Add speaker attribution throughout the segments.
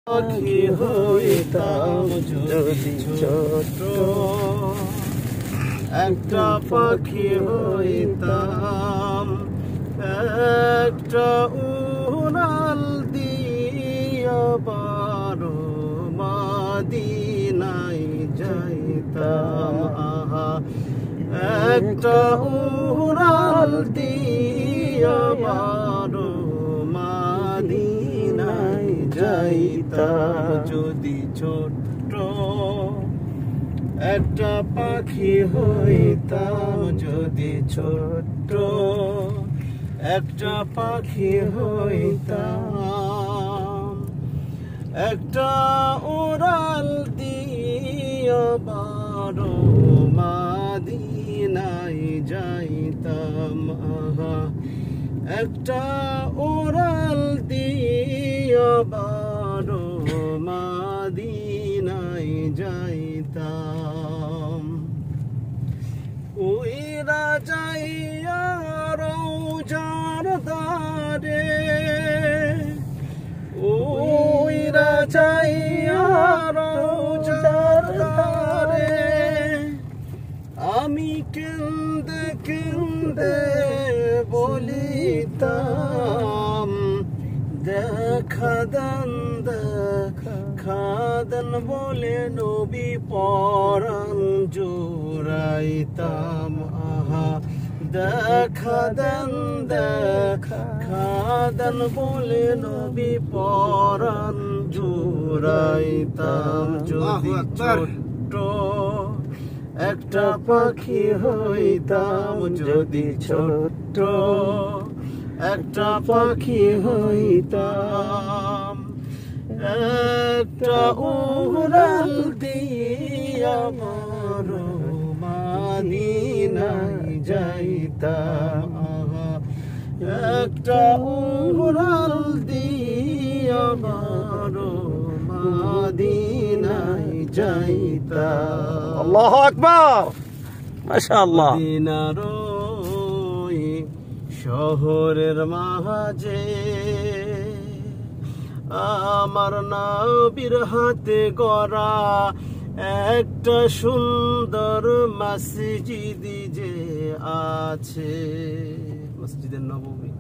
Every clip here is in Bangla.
Speaker 1: পাখি হইতাম যদি ছোট, একটা পাখি হইতাম, একটা উড়াল দিয়া বারো মদিনায় যাইতাম। আহা, একটা উড়াল দিয়া বারো মদিনায় যাইতাম যদি ছোট, একটা পাখি হইতাম যদি ছোট, একটা পাখি হইতাম, একটা উড়াল দিয়া বারো মদিনায় যাইতাম। আহা, একটা উড়াল দিয়া বারো মদিনায় যাইতাম। উইরা যাইয়া রওজার দ্বারে, উইরা যাইয়া রওজার দ্বারে, আমি কেন্দে কেন্দে বলিতাম, দেখা দেন দেখা দেন বলে নবী পরাণ জুড়াইতাম। আহা, দেখা দেন দেখা দেন বলে নবী পরাণ জুড়াইতাম যদি ছোট, একটা পাখি হইতাম যদি ছোট, একটা পাখি হইতাম, একটা উড়াল দিয়া বারো মদিনায় যাইতাম। আহা, একটা উড়াল দিয়া বারো মদিনায় যাইতাম।
Speaker 2: আল্লাহু আকবার, মাশাআল্লাহ।
Speaker 1: মদিনার ওই শহরের মাঝে আমার নবীর হাতে গড়া একটা সুন্দর মসজিদ যে আছে, মসজিদে নববী।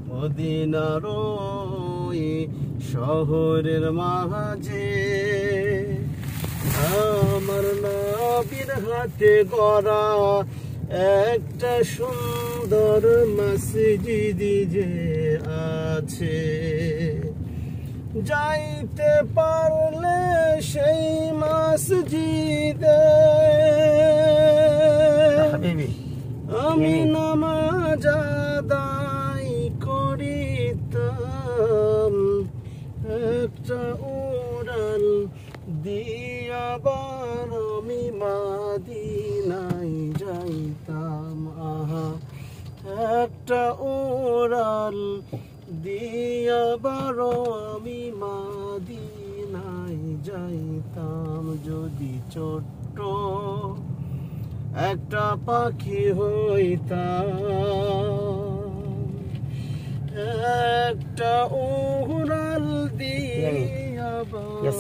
Speaker 1: মদিনার ওই শহরের মাঝে আমার নবীর হাতে গড়া একটা সুন্দর মসজিদ যে আছে। যাইতে পারলে সেই মসজিদে আমি নামাজ আদায় করিতাম, একটা উড়াল দিয়া বার আমি মদিনায় যাইতাম। আহা, একটা উড়াল দিয়া বারো আমি মদিনায় যাইতাম যদি ছোট, একটা পাখি হইতাম, একটা উড়াল দিয়া বারো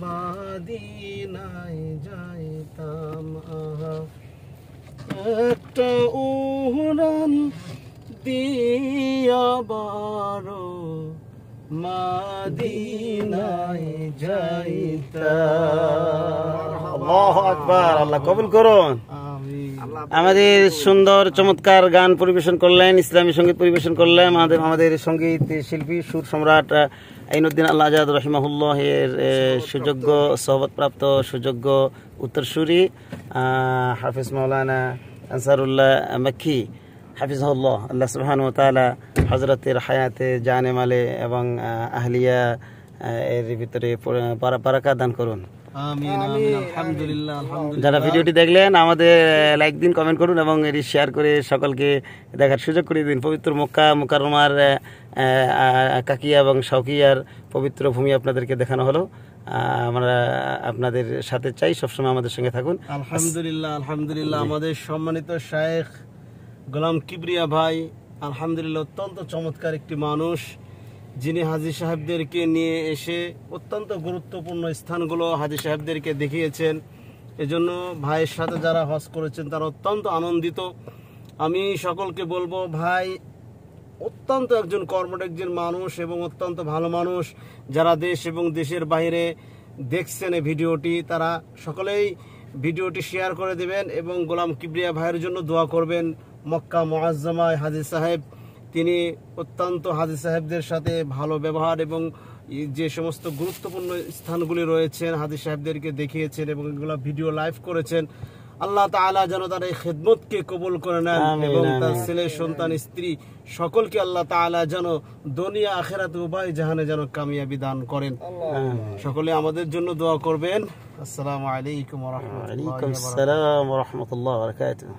Speaker 1: মদিনায় যাইতাম। আহা, একটা উড়াল দিয়া বারো মদিনায় যাইতাম।
Speaker 2: আল্লাহু আকবার, আল্লাহ কবুল করুন। আমাদের সুন্দর চমৎকার গান পরিবেশন করলেন, ইসলামী সঙ্গীত পরিবেশন করলেন আমাদের সঙ্গীত শিল্পী সুর সম্রাট আইনুদ্দিন আল আজাদ রহিমাহুল্লাহ এর সুযোগ্য সহবতপ্রাপ্ত সুযোগ্য উত্তরসূরি হাফিজ মাওলানা আনসারুল্লাহ মাক্কি হাফিজাহুল্লাহ, আল্লাহ সুবহানাহু ওয়া তাআলা হযরতের হায়াতে জানে মালে এবং আহলিয়া এর ভিতরে বারাকা দান করুন।
Speaker 1: আমিন আমিন, আলহামদুলিল্লাহ আলহামদুলিল্লাহ।
Speaker 2: যারা ভিডিওটি দেখলেন আমাদের লাইক দিন, কমেন্ট করুন এবং এটি শেয়ার করে সকলকে দেখার সুযোগ করে দিন। পবিত্র মক্কা মুকাররমার কাকিয়া এবং শাওকিয়ার পবিত্র ভূমি আপনাদেরকে দেখানো হলো। আমরা আপনাদের সাথে চাই, সবসময় আমাদের সঙ্গে থাকুন।
Speaker 1: আলহামদুলিল্লাহ আলহামদুলিল্লাহ। আমাদের সম্মানিত শায়েখ গোলাম কিবরিয়া ভাই আলহামদুলিল্লাহ অত্যন্ত চমৎকার একটি মানুষ। যিনি হাজী সাহেবদেরকে নিয়ে এসে অত্যন্ত গুরুত্বপূর্ণ স্থানগুলো হাজী সাহেবদেরকে দেখিয়েছেন। এজন্য ভাইয়ের সাথে যারা হজ করেছেন তারা অত্যন্ত আনন্দিত। আমি সকলকে বলবো, ভাই অত্যন্ত একজন কর্মঠ একজন মানুষ এবং অত্যন্ত ভালো মানুষ। যারা দেশ এবং দেশের বাইরে দেখছেন এই ভিডিওটি, তারা সকলেই ভিডিওটি শেয়ার করে দেবেন এবং গোলাম কিবরিয়া ভাইয়ের জন্য দোয়া করবেন। মক্কা মুআজ্জামায় হাজী সাহেব, তিনি অত্যন্ত হাজী সাহেবদের সাথে ভালো ব্যবহার এবং যে সমস্ত গুরুত্বপূর্ণ স্থানগুলি রয়েছেন হাজী সাহেবদেরকে দেখিয়েছেন এবং এগুলো ভিডিও লাইভ করেছেন। আল্লাহ তাআলা যেন তার এই খেদমতকে কবুল করে নেন এবং তার ছেলে সন্তান স্ত্রী সকলকে আল্লাহ তাআলা যেন দুনিয়া আখিরাত উভয় জাহানে যেন কামিয়াবি দান করেন। সকলে আমাদের জন্য দোয়া করবেন। আসসালামু আলাইকুম ওয়া রাহমাতুল্লাহি ওয়া বারাকাতুহু।
Speaker 2: ওয়া আলাইকুম আসসালাম ওয়া রাহমাতুল্লাহি ওয়া বারাকাতুহু।